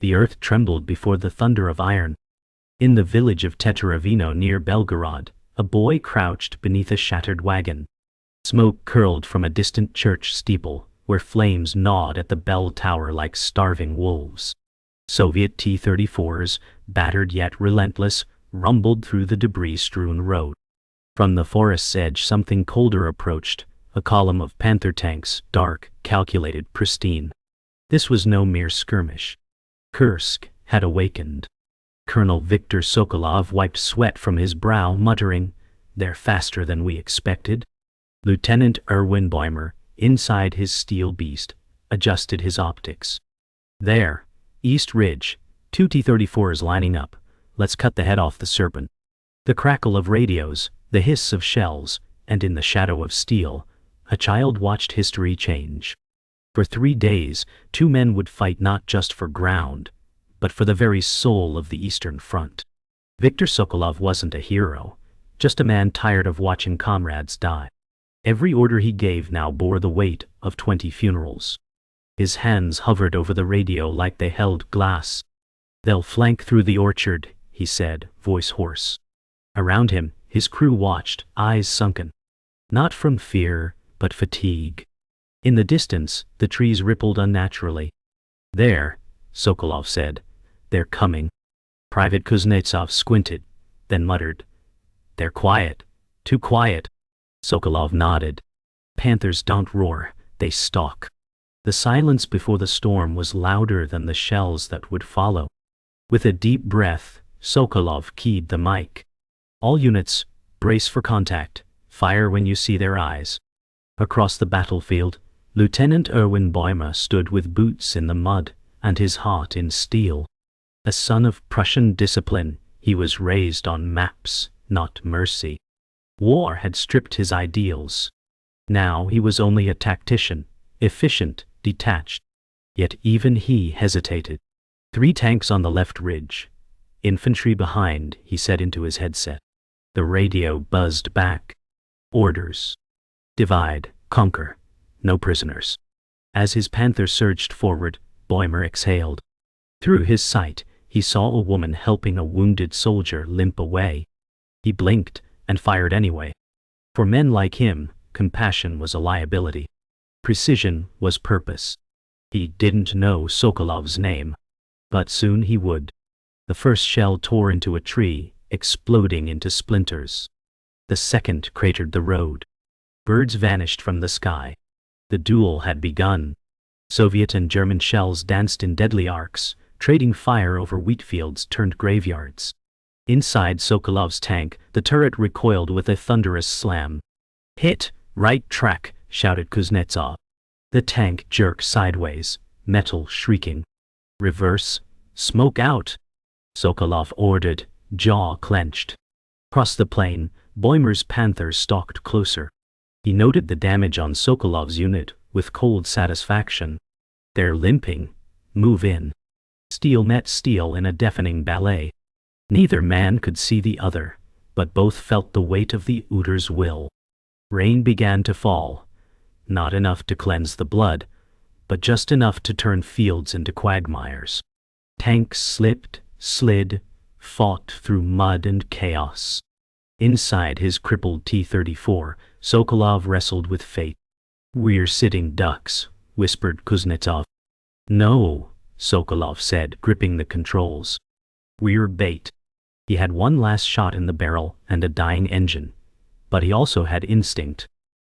The earth trembled before the thunder of iron. In the village of Teteravino near Belgorod, a boy crouched beneath a shattered wagon. Smoke curled from a distant church steeple, where flames gnawed at the bell tower like starving wolves. Soviet T-34s, battered yet relentless, rumbled through the debris-strewn road. From the forest's edge something colder approached, a column of Panther tanks, dark, calculated, pristine. This was no mere skirmish. Kursk had awakened. Colonel Viktor Sokolov wiped sweat from his brow, muttering, "They're faster than we expected." Lieutenant Erwin Bäumer, inside his steel beast, adjusted his optics. "There, East Ridge, 2 T-34s lining up. Let's cut the head off the serpent." The crackle of radios, the hiss of shells, and in the shadow of steel, a child watched history change. For 3 days, 2 men would fight not just for ground, but for the very soul of the Eastern Front. Viktor Sokolov wasn't a hero, just a man tired of watching comrades die. Every order he gave now bore the weight of 20 funerals. His hands hovered over the radio like they held glass. "They'll flank through the orchard," he said, voice hoarse. Around him, his crew watched, eyes sunken. Not from fear, but fatigue. In the distance, the trees rippled unnaturally. "There," Sokolov said. "They're coming." Private Kuznetsov squinted, then muttered, "They're quiet. Too quiet." Sokolov nodded. "Panthers don't roar, they stalk." The silence before the storm was louder than the shells that would follow. With a deep breath, Sokolov keyed the mic. "All units, brace for contact. Fire when you see their eyes." Across the battlefield, Lieutenant Erwin Bäumer stood with boots in the mud and his heart in steel. A son of Prussian discipline, he was raised on maps, not mercy. War had stripped his ideals. Now he was only a tactician, efficient, detached. Yet even he hesitated. 3 tanks on the left ridge. Infantry behind, he said into his headset. The radio buzzed back. Orders. Divide, conquer. No prisoners. As his Panther surged forward, Bäumer exhaled. Through his sight, he saw a woman helping a wounded soldier limp away. He blinked and fired anyway. For men like him, compassion was a liability. Precision was purpose. He didn't know Sokolov's name, but soon he would. The first shell tore into a tree, exploding into splinters. The second cratered the road. Birds vanished from the sky. The duel had begun. Soviet and German shells danced in deadly arcs, trading fire over wheat fields turned graveyards. Inside Sokolov's tank, the turret recoiled with a thunderous slam. "Hit, right track," shouted Kuznetsov. The tank jerked sideways, metal shrieking. "Reverse, smoke out," Sokolov ordered, jaw clenched. Across the plain, Bäumer's Panther stalked closer. He noted the damage on Sokolov's unit with cold satisfaction. "They're limping. Move in." Steel met steel in a deafening ballet. Neither man could see the other, but both felt the weight of the Uder's will. Rain began to fall. Not enough to cleanse the blood, but just enough to turn fields into quagmires. Tanks slipped, slid, fought through mud and chaos. Inside his crippled T-34, Sokolov wrestled with fate. "We're sitting ducks," whispered Kuznetsov. "No," Sokolov said, gripping the controls. "We're bait." He had one last shot in the barrel and a dying engine, but he also had instinct.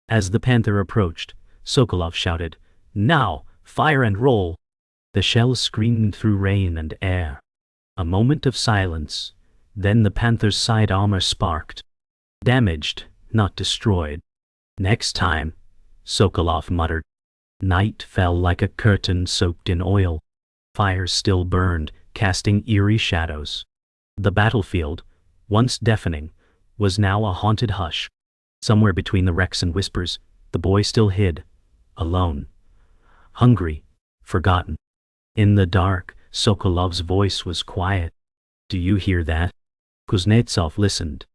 As the Panther approached, Sokolov shouted, "Now, fire and roll!" The shells screamed through rain and air. A moment of silence, then the Panther's side armor sparked. Damaged, not destroyed. "Next time," Sokolov muttered. Night fell like a curtain soaked in oil. Fire still burned, casting eerie shadows. The battlefield, once deafening, was now a haunted hush. Somewhere between the wrecks and whispers, the boy still hid, alone, hungry, forgotten. In the dark, Sokolov's voice was quiet. "Do you hear that?" Kuznetsov listened.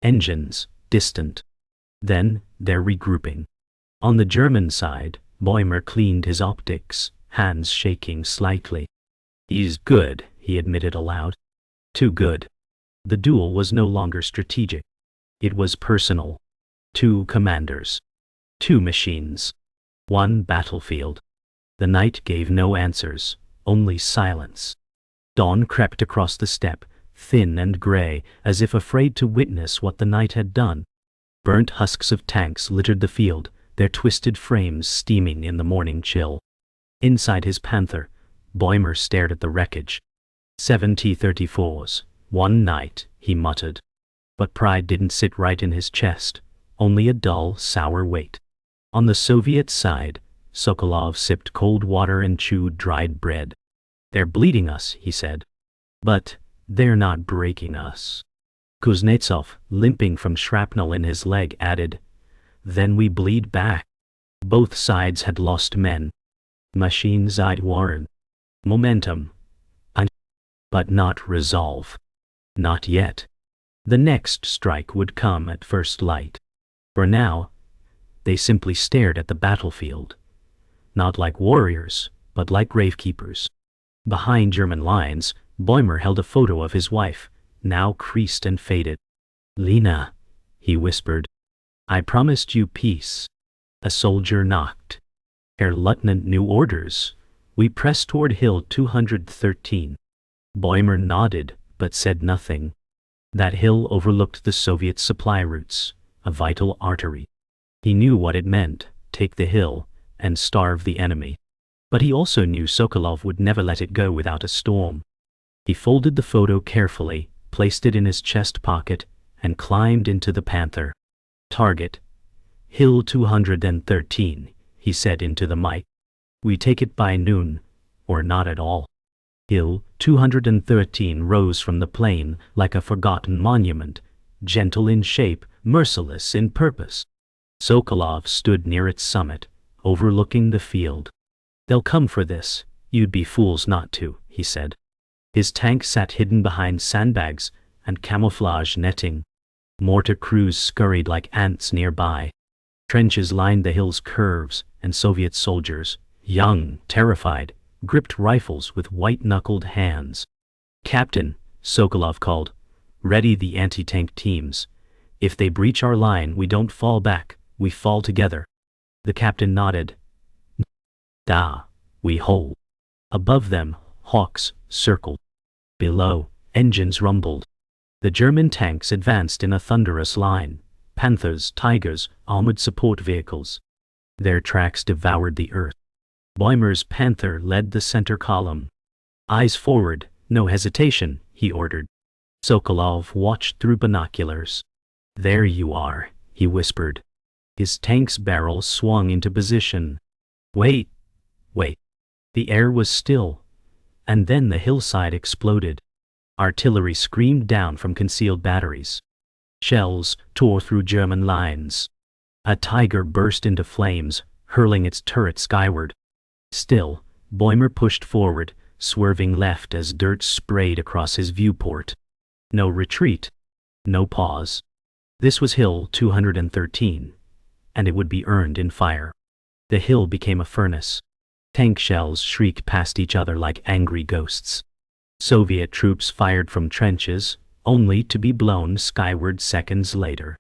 Engines, distant. Then, they're regrouping. On the German side, Bäumer cleaned his optics, hands shaking slightly. He's good, he admitted aloud. Too good. The duel was no longer strategic. It was personal. Two commanders. Two machines. One battlefield. The night gave no answers, only silence. Dawn crept across the steppe, thin and gray, as if afraid to witness what the night had done. Burnt husks of tanks littered the field, their twisted frames steaming in the morning chill. Inside his Panther, Bäumer stared at the wreckage. 7 T-34s, one night, he muttered. But pride didn't sit right in his chest, only a dull, sour weight. On the Soviet side, Sokolov sipped cold water and chewed dried bread. They're bleeding us, he said. But they're not breaking us. Kuznetsov, limping from shrapnel in his leg, added, Then we bleed back. Both sides had lost men. Machines eyed Warren. Momentum. But not resolve. Not yet. The next strike would come at first light. For now, they simply stared at the battlefield. Not like warriors, but like gravekeepers. Behind German lines, Bäumer held a photo of his wife, now creased and faded. Lena, he whispered. I promised you peace. A soldier knocked. Herr Lieutenant, new orders. We pressed toward Hill 213. Bäumer nodded, but said nothing. That hill overlooked the Soviet supply routes, a vital artery. He knew what it meant, take the hill, and starve the enemy. But he also knew Sokolov would never let it go without a storm. He folded the photo carefully, placed it in his chest pocket, and climbed into the Panther. Target. Hill 213, he said into the mic. We take it by noon, or not at all. Hill 213 rose from the plain like a forgotten monument, gentle in shape, merciless in purpose. Sokolov stood near its summit, overlooking the field. They'll come for this, you'd be fools not to, he said. His tank sat hidden behind sandbags and camouflage netting. Mortar crews scurried like ants nearby. Trenches lined the hill's curves, and Soviet soldiers, young, terrified, gripped rifles with white-knuckled hands. Captain, Sokolov called, ready the anti-tank teams. If they breach our line, we don't fall back, we fall together. The captain nodded. Da, we hold. Above them, hawks circled. Below, engines rumbled. The German tanks advanced in a thunderous line, Panthers, Tigers, armored support vehicles. Their tracks devoured the earth. Bäumer's Panther led the center column. Eyes forward, no hesitation, he ordered. Sokolov watched through binoculars. There you are, he whispered. His tank's barrel swung into position. Wait. The air was still, and then the hillside exploded. Artillery screamed down from concealed batteries. Shells tore through German lines. A Tiger burst into flames, hurling its turret skyward. Still, Bäumer pushed forward, swerving left as dirt sprayed across his viewport. No retreat. No pause. This was Hill 213, and it would be earned in fire. The hill became a furnace. Tank shells shrieked past each other like angry ghosts. Soviet troops fired from trenches, only to be blown skyward seconds later.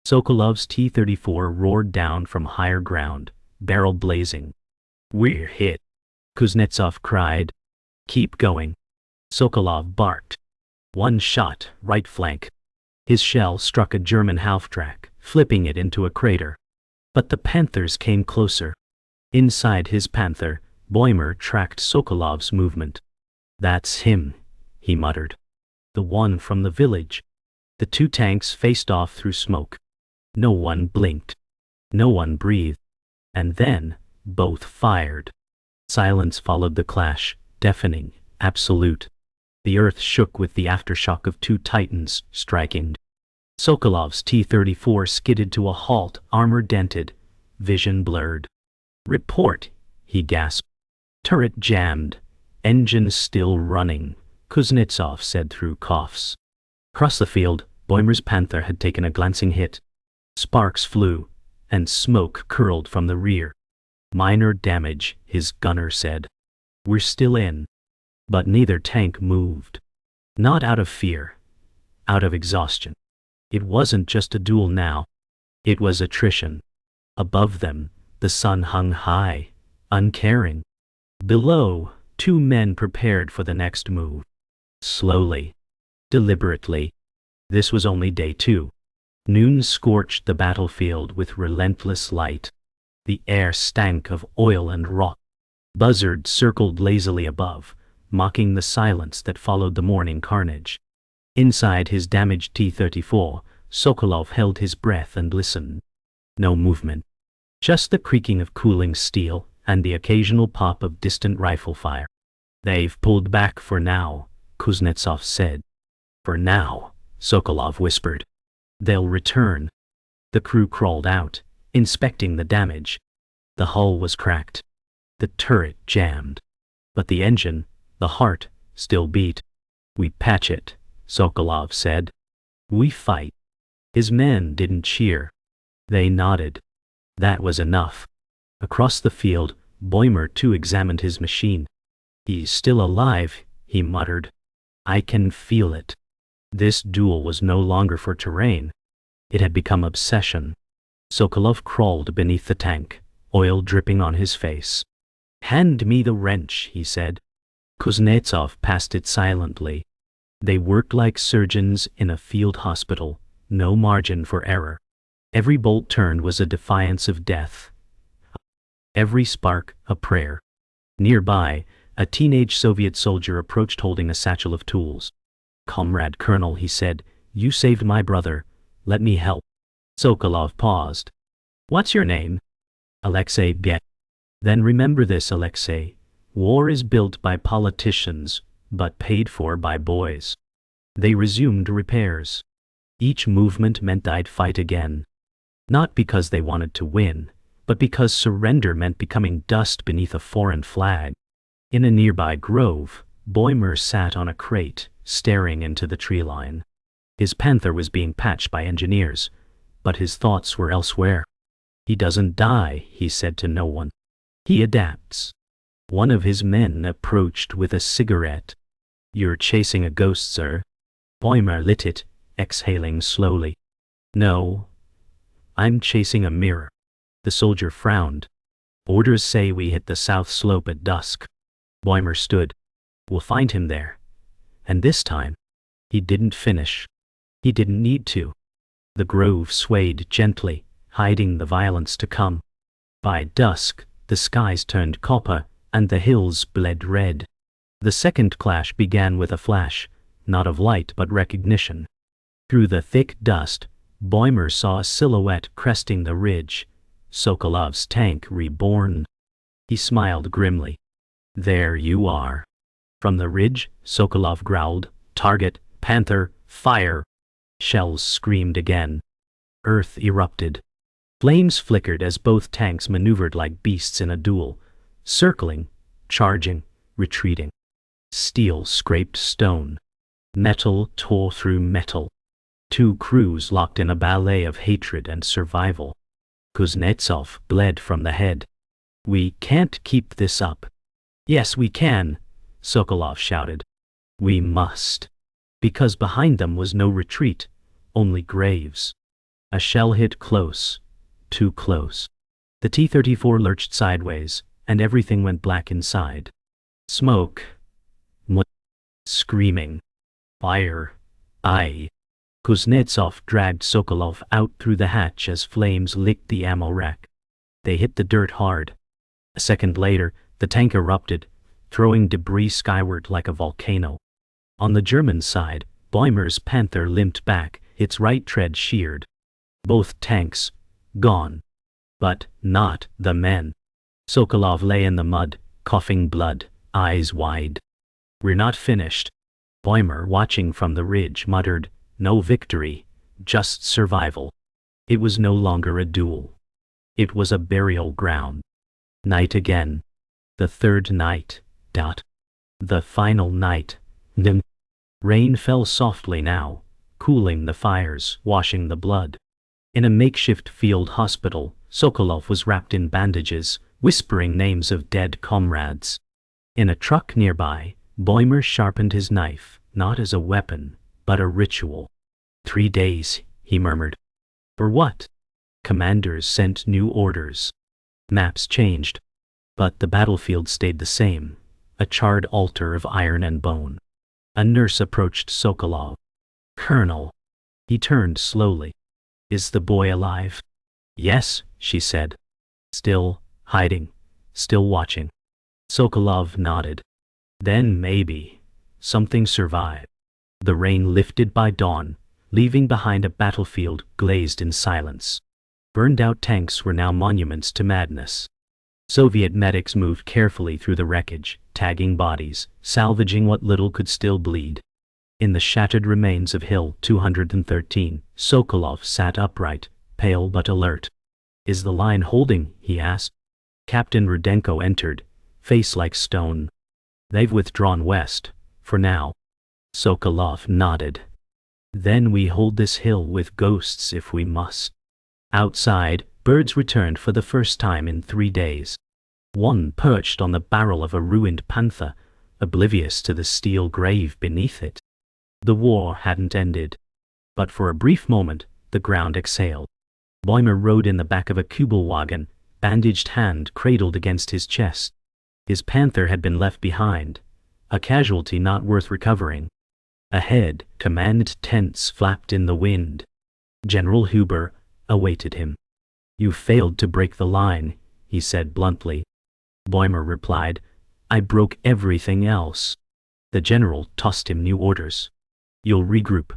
Sokolov's T-34 roared down from higher ground, barrel blazing. We're hit, Kuznetsov cried. Keep going. Sokolov barked. One shot, right flank. His shell struck a German half-track, flipping it into a crater. But the Panthers came closer. Inside his Panther, Bäumer tracked Sokolov's movement. That's him, he muttered. The one from the village. The two tanks faced off through smoke. No one blinked. No one breathed. And then, both fired. Silence followed the clash, deafening, absolute. The earth shook with the aftershock of two titans striking. Sokolov's T-34 skidded to a halt, armor dented, vision blurred. Report, he gasped. Turret jammed. Engine still running, Kuznetsov said through coughs. Across the field, Bäumer's Panther had taken a glancing hit. Sparks flew, and smoke curled from the rear. Minor damage, his gunner said. We're still in. But neither tank moved. Not out of fear. Out of exhaustion. It wasn't just a duel now. It was attrition. Above them, the sun hung high, uncaring. Below, two men prepared for the next move. Slowly. Deliberately. This was only day 2. Noon scorched the battlefield with relentless light. The air stank of oil and rot. Buzzards circled lazily above, mocking the silence that followed the morning carnage. Inside his damaged T-34, Sokolov held his breath and listened. No movement. Just the creaking of cooling steel and the occasional pop of distant rifle fire. "They've pulled back for now," Kuznetsov said. "For now," Sokolov whispered. "They'll return." The crew crawled out, inspecting the damage. The hull was cracked. The turret jammed. But the engine, the heart, still beat. "We patch it," Sokolov said. "We fight." His men didn't cheer. They nodded. That was enough. Across the field, Bäumer too examined his machine. "He's still alive," he muttered. "I can feel it." This duel was no longer for terrain. It had become obsession. Sokolov crawled beneath the tank, oil dripping on his face. "Hand me the wrench," he said. Kuznetsov passed it silently. They worked like surgeons in a field hospital, no margin for error. Every bolt turned was a defiance of death. Every spark, a prayer. Nearby, a teenage Soviet soldier approached holding a satchel of tools. "Comrade Colonel," he said, "you saved my brother. Let me help." Sokolov paused. "What's your name?" "Alexei Biet." "Then remember this, Alexei. War is built by politicians, but paid for by boys." They resumed repairs. Each movement meant I'd fight again. Not because they wanted to win, but because surrender meant becoming dust beneath a foreign flag. In a nearby grove, Bäumer sat on a crate, staring into the tree line. His Panther was being patched by engineers, but his thoughts were elsewhere. "He doesn't die," he said to no one. "He adapts." One of his men approached with a cigarette. "You're chasing a ghost, sir." Bäumer lit it, exhaling slowly. "No. I'm chasing a mirror." The soldier frowned. "Orders say we hit the south slope at dusk." Bäumer stood. "We'll find him there." And this time, he didn't finish. He didn't need to. The grove swayed gently, hiding the violence to come. By dusk, the skies turned copper, and the hills bled red. The second clash began with a flash, not of light but recognition. Through the thick dust, Bäumer saw a silhouette cresting the ridge, Sokolov's tank reborn. He smiled grimly. "There you are." From the ridge, Sokolov growled, "Target, Panther, fire!" Shells screamed again. Earth erupted. Flames flickered as both tanks maneuvered like beasts in a duel, circling, charging, retreating. Steel scraped stone. Metal tore through metal. Two crews locked in a ballet of hatred and survival. Kuznetsov bled from the head. "We can't keep this up." "Yes, we can," Sokolov shouted. "We must." Because behind them was no retreat, only graves. A shell hit close, too close. The T-34 lurched sideways, and everything went black inside. Smoke. Screaming. Fire. Aye. Kuznetsov dragged Sokolov out through the hatch as flames licked the ammo rack. They hit the dirt hard. A second later, the tank erupted, throwing debris skyward like a volcano. On the German side, Bäumer's Panther limped back, its right tread sheared. Both tanks, gone. But not the men. Sokolov lay in the mud, coughing blood, eyes wide. "We're not finished." Bäumer, watching from the ridge, muttered, "No victory, just survival." It was no longer a duel. It was a burial ground. Night again. The third night. The final night. Rain fell softly now, cooling the fires, washing the blood. In a makeshift field hospital, Sokolov was wrapped in bandages, whispering names of dead comrades. In a truck nearby, Bäumer sharpened his knife, not as a weapon, but a ritual. 3 days, he murmured. For what? Commanders sent new orders. Maps changed. But the battlefield stayed the same, a charred altar of iron and bone. A nurse approached Sokolov. Colonel. He turned slowly. Is the boy alive? Yes, she said. Still hiding, still watching. Sokolov nodded. Then maybe something survived. The rain lifted by dawn, leaving behind a battlefield glazed in silence. Burned-out tanks were now monuments to madness. Soviet medics moved carefully through the wreckage, tagging bodies, salvaging what little could still bleed. In the shattered remains of Hill 213, Sokolov sat upright, pale but alert. Is the line holding? He asked. Captain Rudenko entered, face like stone. They've withdrawn west, for now. Sokolov nodded. Then we hold this hill with ghosts if we must. Outside, birds returned for the first time in 3 days. One perched on the barrel of a ruined panther, oblivious to the steel grave beneath it. The war hadn't ended. But for a brief moment, the ground exhaled. Bäumer rode in the back of a Kubelwagen, bandaged hand cradled against his chest. His panther had been left behind, a casualty not worth recovering. Ahead, command tents flapped in the wind. General Huber awaited him. You failed to break the line, he said bluntly. Bäumer replied, I broke everything else. The general tossed him new orders. You'll regroup.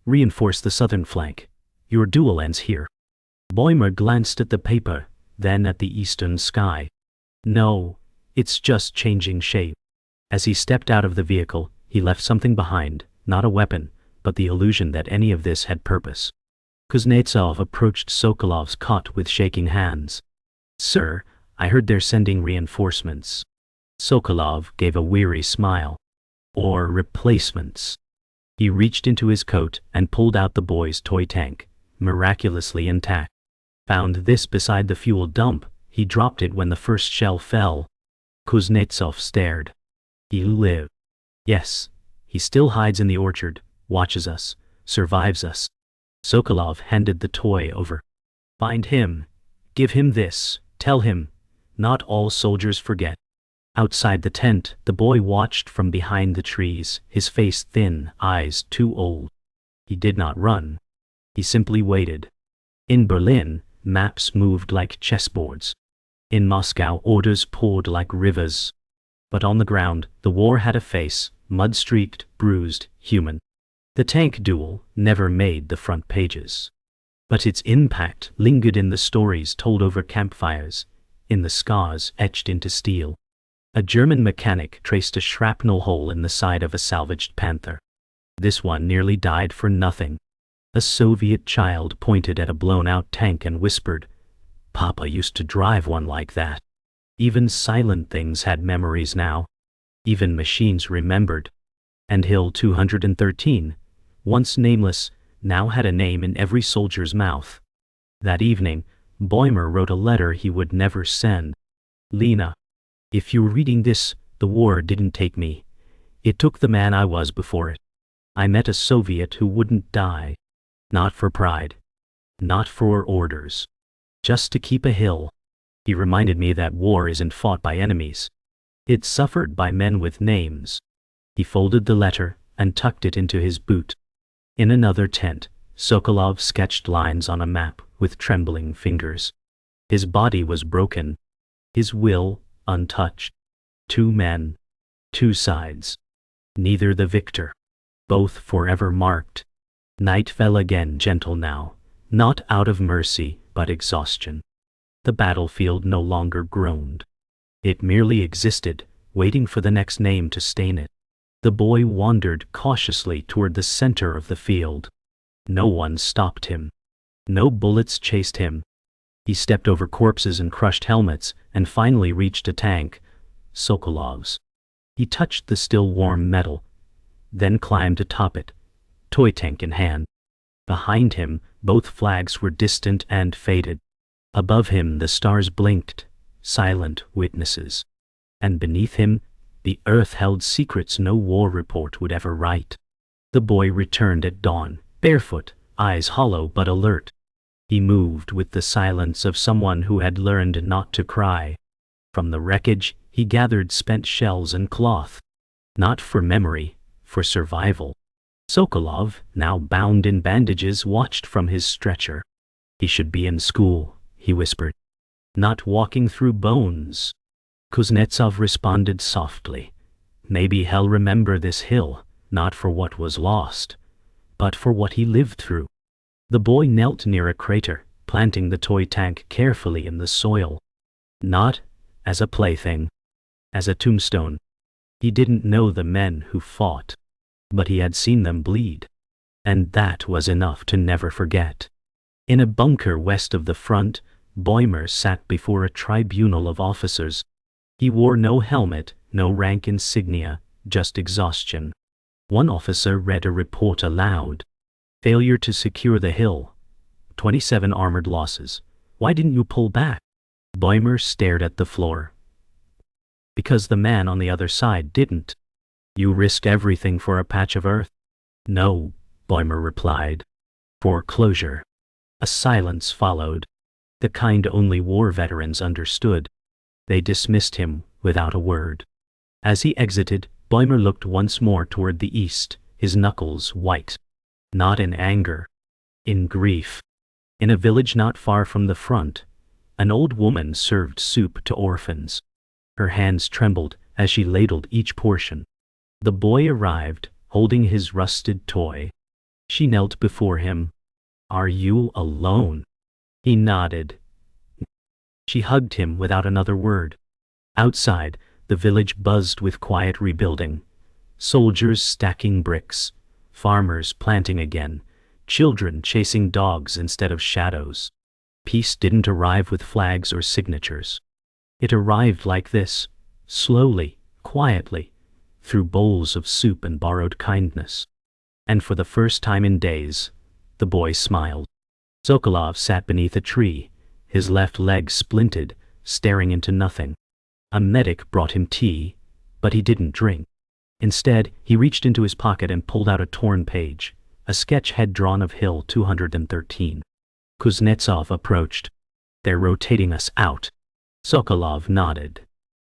Reinforce the southern flank. Your duel ends here. Bäumer glanced at the paper, then at the eastern sky. No, it's just changing shape. As he stepped out of the vehicle, he left something behind, not a weapon, but the illusion that any of this had purpose. Kuznetsov approached Sokolov's cot with shaking hands. Sir, I heard they're sending reinforcements. Sokolov gave a weary smile. Or replacements. He reached into his coat and pulled out the boy's toy tank, miraculously intact. Found this beside the fuel dump. He dropped it when the first shell fell. Kuznetsov stared. He lived. Yes, he still hides in the orchard, watches us, survives us. Sokolov handed the toy over. Find him. Give him this. Tell him. Not all soldiers forget. Outside the tent, the boy watched from behind the trees, his face thin, eyes too old. He did not run. He simply waited. In Berlin, maps moved like chessboards. In Moscow, orders poured like rivers. But on the ground, the war had a face, mud-streaked, bruised, human. The tank duel never made the front pages. But its impact lingered in the stories told over campfires, in the scars etched into steel. A German mechanic traced a shrapnel hole in the side of a salvaged Panther. This one nearly died for nothing. A Soviet child pointed at a blown-out tank and whispered, Papa used to drive one like that. Even silent things had memories now. Even machines remembered. And Hill 213, once nameless, now had a name in every soldier's mouth. That evening, Bäumer wrote a letter he would never send. Lena, if you're reading this, the war didn't take me. It took the man I was before it. I met a Soviet who wouldn't die. Not for pride. Not for orders. Just to keep a hill. He reminded me that war isn't fought by enemies. It's suffered by men with names. He folded the letter and tucked it into his boot. In another tent, Sokolov sketched lines on a map with trembling fingers. His body was broken. His will untouched. 2 men. 2 sides. Neither the victor. Both forever marked. Night fell again, gentle now, not out of mercy, but exhaustion. The battlefield no longer groaned. It merely existed, waiting for the next name to stain it. The boy wandered cautiously toward the center of the field. No one stopped him. No bullets chased him. He stepped over corpses and crushed helmets, and finally reached a tank, Sokolov's. He touched the still warm metal, then climbed atop it, toy tank in hand. Behind him, both flags were distant and faded. Above him the stars blinked, silent witnesses. And beneath him, The Earth held secrets no war report would ever write. The boy returned at dawn, barefoot, eyes hollow but alert. He moved with the silence of someone who had learned not to cry. From the wreckage, he gathered spent shells and cloth. Not for memory, for survival. Sokolov, now bound in bandages, watched from his stretcher. He should be in school, he whispered. Not walking through bones. Kuznetsov responded softly. Maybe he'll remember this hill, not for what was lost, but for what he lived through. The boy knelt near a crater, planting the toy tank carefully in the soil. Not as a plaything, as a tombstone. He didn't know the men who fought, but he had seen them bleed. And that was enough to never forget. In a bunker west of the front, Bäumer sat before a tribunal of officers. He wore no helmet, no rank insignia, just exhaustion. One officer read a report aloud. Failure to secure the hill. 27 armored losses. Why didn't you pull back? Bäumer stared at the floor. Because the man on the other side didn't. You risked everything for a patch of earth? No, Bäumer replied. For closure. A silence followed. The kind only war veterans understood. They dismissed him without a word. As he exited, Bäumer looked once more toward the east, his knuckles white. Not in anger. In grief. In a village not far from the front, an old woman served soup to orphans. Her hands trembled as she ladled each portion. The boy arrived, holding his rusted toy. She knelt before him. Are you alone? He nodded. She hugged him without another word. Outside, the village buzzed with quiet rebuilding. Soldiers stacking bricks, farmers planting again, children chasing dogs instead of shadows. Peace didn't arrive with flags or signatures. It arrived like this, slowly, quietly, through bowls of soup and borrowed kindness. And for the first time in days, the boy smiled. Sokolov sat beneath a tree, his left leg splinted, staring into nothing. A medic brought him tea, but he didn't drink. Instead, he reached into his pocket and pulled out a torn page, a sketch head drawn of Hill 213. Kuznetsov approached. They're rotating us out. Sokolov nodded.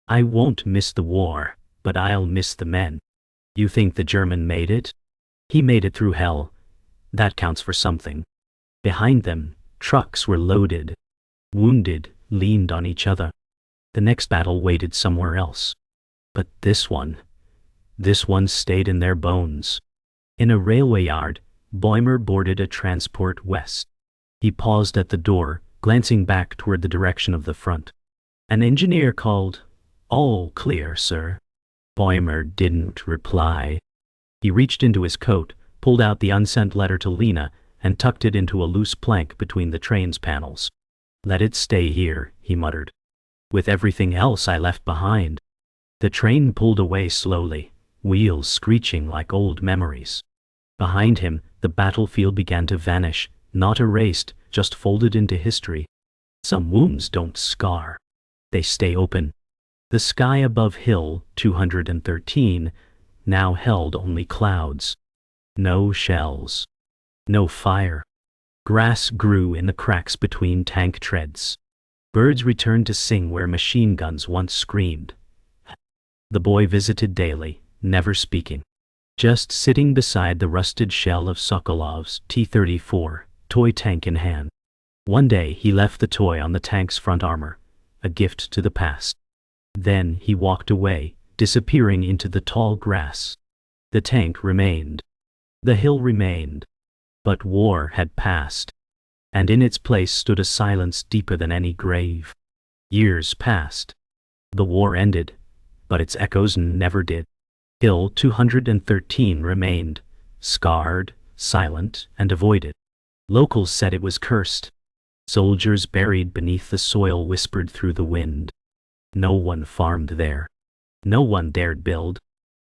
I won't miss the war, but I'll miss the men. You think the German made it? He made it through hell. That counts for something. Behind them, trucks were loaded. Wounded leaned on each other. The next battle waited somewhere else. But this one stayed in their bones. In a railway yard, Bäumer boarded a transport west. He paused at the door, glancing back toward the direction of the front. An engineer called, "All clear, sir." Bäumer didn't reply. He reached into his coat, pulled out the unsent letter to Lena, and tucked it into a loose plank between the train's panels. Let it stay here, he muttered. With everything else I left behind. The train pulled away slowly, wheels screeching like old memories. Behind him, the battlefield began to vanish, not erased, just folded into history. Some wounds don't scar. They stay open. The sky above Hill 213 now held only clouds. No shells. No fire. Grass grew in the cracks between tank treads. Birds returned to sing where machine guns once screamed. The boy visited daily, never speaking. Just sitting beside the rusted shell of Sokolov's T-34, toy tank in hand. One day he left the toy on the tank's front armor, a gift to the past. Then he walked away, disappearing into the tall grass. The tank remained. The hill remained. But war had passed. And in its place stood a silence deeper than any grave. Years passed. The war ended, but its echoes never did. Hill 213 remained, scarred, silent, and avoided. Locals said it was cursed. Soldiers buried beneath the soil whispered through the wind. No one farmed there. No one dared build.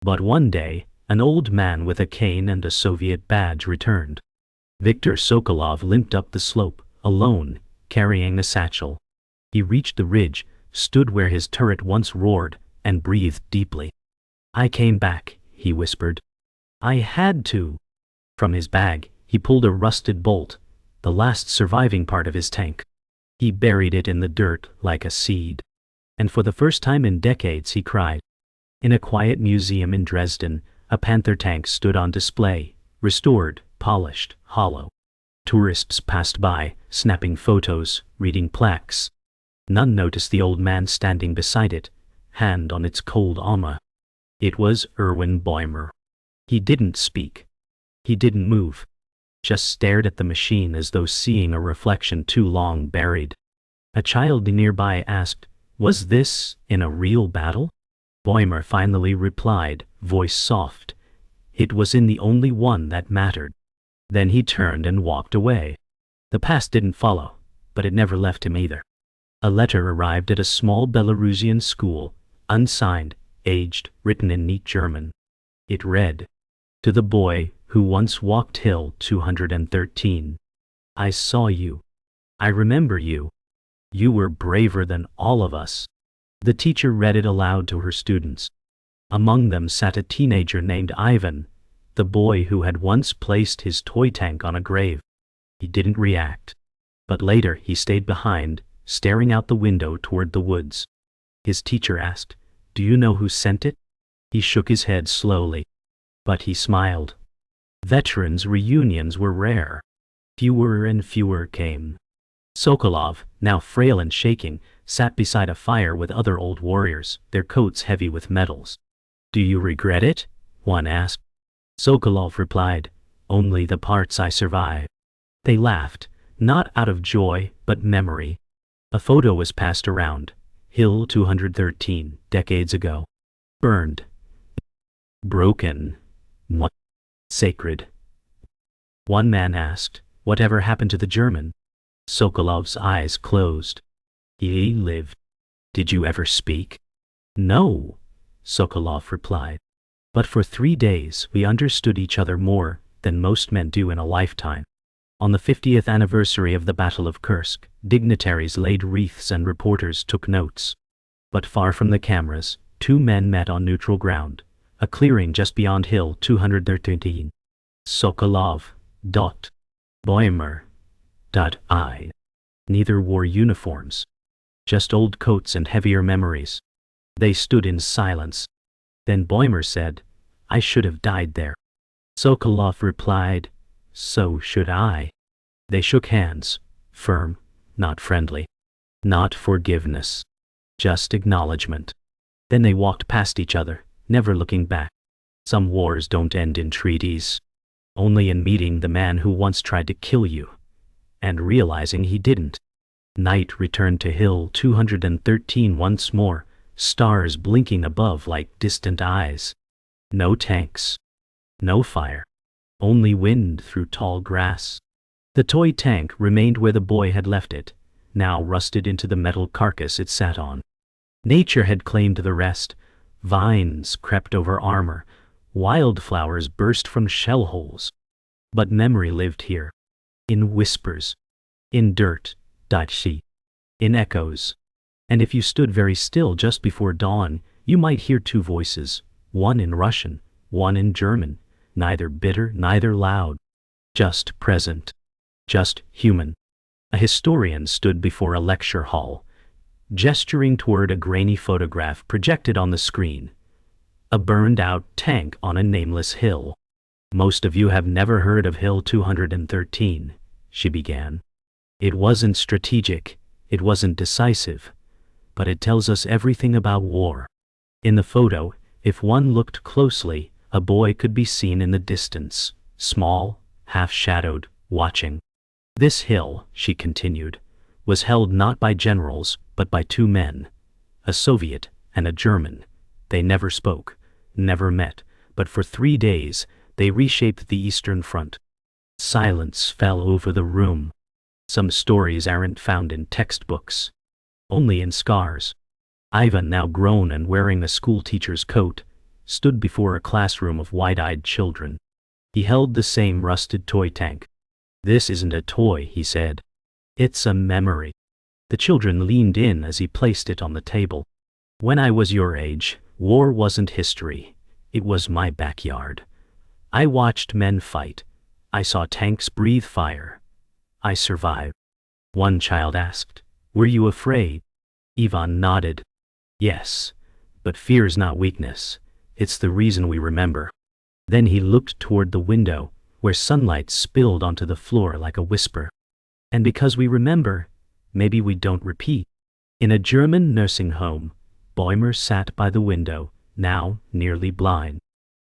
But one day, an old man with a cane and a Soviet badge returned. Viktor Sokolov limped up the slope, alone, carrying a satchel. He reached the ridge, stood where his turret once roared, and breathed deeply. I came back, he whispered. I had to. From his bag, he pulled a rusted bolt, the last surviving part of his tank. He buried it in the dirt like a seed. And for the first time in decades he cried. In a quiet museum in Dresden, a Panther tank stood on display, restored, polished, hollow. Tourists passed by, snapping photos, reading plaques. None noticed the old man standing beside it, hand on its cold armor. It was Erwin Bäumer. He didn't speak. He didn't move. Just stared at the machine as though seeing a reflection too long buried. A child nearby asked, "Was this in a real battle?" Bäumer finally replied, voice soft, "It was in the only one that mattered." Then he turned and walked away. The past didn't follow, but it never left him either. A letter arrived at a small Belarusian school, unsigned, aged, written in neat German. It read, "To the boy who once walked Hill 213. I saw you. I remember you. You were braver than all of us." The teacher read it aloud to her students. Among them sat a teenager named Ivan, the boy who had once placed his toy tank on a grave. He didn't react. But later he stayed behind, staring out the window toward the woods. His teacher asked, "Do you know who sent it?" He shook his head slowly. But he smiled. Veterans' reunions were rare. Fewer and fewer came. Sokolov, now frail and shaking, sat beside a fire with other old warriors, their coats heavy with medals. "Do you regret it?" one asked. Sokolov replied, "Only the parts I survived." They laughed, not out of joy, but memory. A photo was passed around. Hill 213, decades ago. Burned. Broken. Sacred. One man asked, "Whatever happened to the German?" Sokolov's eyes closed. "He lived." "Did you ever speak?" "No," Sokolov replied. "But for 3 days we understood each other more than most men do in a lifetime." On the 50th anniversary of the Battle of Kursk, dignitaries laid wreaths and reporters took notes. But far from the cameras, two men met on neutral ground, a clearing just beyond Hill 213. Sokolov. Bäumer. I. Neither wore uniforms. Just old coats and heavier memories. They stood in silence. Then Bäumer said, "I should have died there." Sokolov replied, "So should I." They shook hands, firm, not friendly. Not forgiveness. Just acknowledgement. Then they walked past each other, never looking back. Some wars don't end in treaties. Only in meeting the man who once tried to kill you, and realizing he didn't. Night returned to Hill 213 once more, stars blinking above like distant eyes. No tanks. No fire. Only wind through tall grass. The toy tank remained where the boy had left it, now rusted into the metal carcass it sat on. Nature had claimed the rest. Vines crept over armor. Wildflowers burst from shell holes. But memory lived here. In whispers. In dirt. In echoes. And if you stood very still just before dawn, you might hear two voices, one in Russian, one in German, neither bitter, neither loud. Just present. Just human. A historian stood before a lecture hall, gesturing toward a grainy photograph projected on the screen. A burned-out tank on a nameless hill. "Most of you have never heard of Hill 213, she began. "It wasn't strategic, it wasn't decisive, but it tells us everything about war." In the photo, if one looked closely, a boy could be seen in the distance, small, half-shadowed, watching. "This hill," she continued, "was held not by generals, but by two men, a Soviet and a German. They never spoke, never met, but for 3 days they reshaped the Eastern Front." Silence fell over the room. Some stories aren't found in textbooks, only in scars. Ivan, now grown and wearing a schoolteacher's coat, stood before a classroom of wide-eyed children. He held the same rusted toy tank. "This isn't a toy," he said. "It's a memory." The children leaned in as he placed it on the table. "When I was your age, war wasn't history. It was my backyard. I watched men fight. I saw tanks breathe fire. I survived. One child asked, "Were you afraid?" Ivan nodded. "Yes, but fear is not weakness. It's the reason we remember." Then he looked toward the window, where sunlight spilled onto the floor like a whisper. "And because we remember, maybe we don't repeat." In a German nursing home, Bäumer sat by the window, now nearly blind.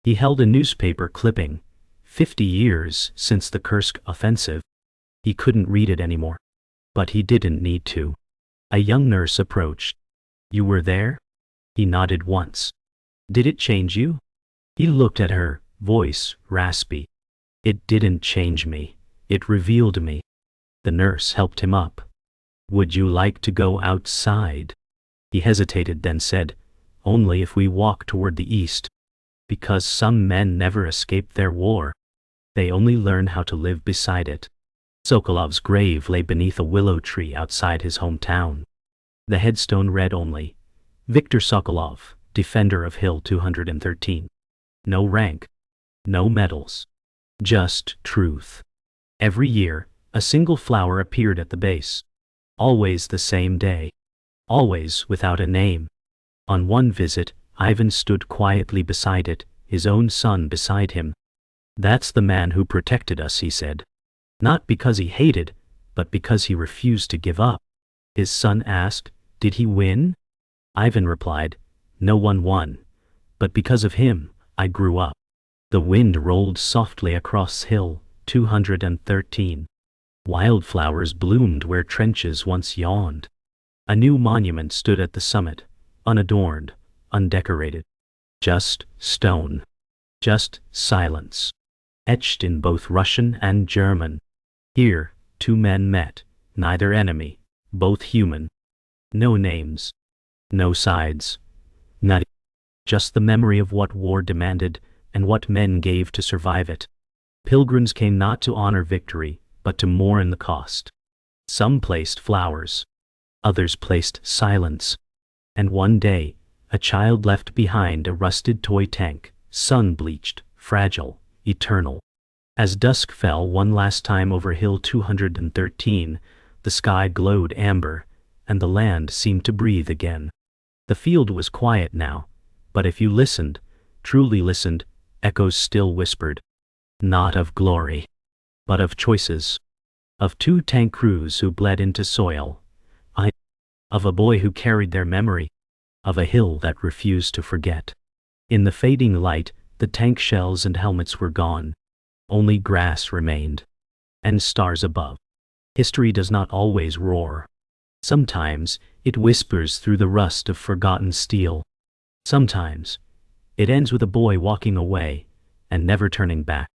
He held a newspaper clipping, 50 years since the Kursk offensive. He couldn't read it anymore. But he didn't need to. A young nurse approached. "You were there?" He nodded once. "Did it change you?" He looked at her, voice raspy. "It didn't change me. It revealed me." The nurse helped him up. "Would you like to go outside?" He hesitated, then said, "Only if we walk toward the east. Because some men never escape their war. They only learn how to live beside it." Sokolov's grave lay beneath a willow tree outside his hometown. The headstone read only, "Viktor Sokolov, defender of Hill 213. No rank, no medals, just truth." Every year, a single flower appeared at the base. Always the same day. Always without a name. On one visit, Ivan stood quietly beside it, his own son beside him. "That's the man who protected us," he said. Not because he hated, but because he refused to give up. His son asked, "Did he win?" Ivan replied, "No one won. But because of him, I grew up." The wind rolled softly across Hill 213. Wildflowers bloomed where trenches once yawned. A new monument stood at the summit, unadorned, undecorated. Just stone. Just silence. Etched in both Russian and German. Here, two men met, neither enemy, both human. No names. No sides. Not just the memory of what war demanded and what men gave to survive it. Pilgrims came not to honor victory, but to mourn the cost. Some placed flowers. Others placed silence. And one day, a child left behind a rusted toy tank, sun-bleached, fragile, eternal. As dusk fell one last time over Hill 213, the sky glowed amber, and the land seemed to breathe again. The field was quiet now, but if you listened, truly listened, echoes still whispered. Not of glory, but of choices. Of two tank crews who bled into soil. Of a boy who carried their memory. Of a hill that refused to forget. In the fading light, the tank shells and helmets were gone. Only grass remained. And stars above. History does not always roar. Sometimes, it whispers through the rust of forgotten steel. Sometimes, it ends with a boy walking away, and never turning back.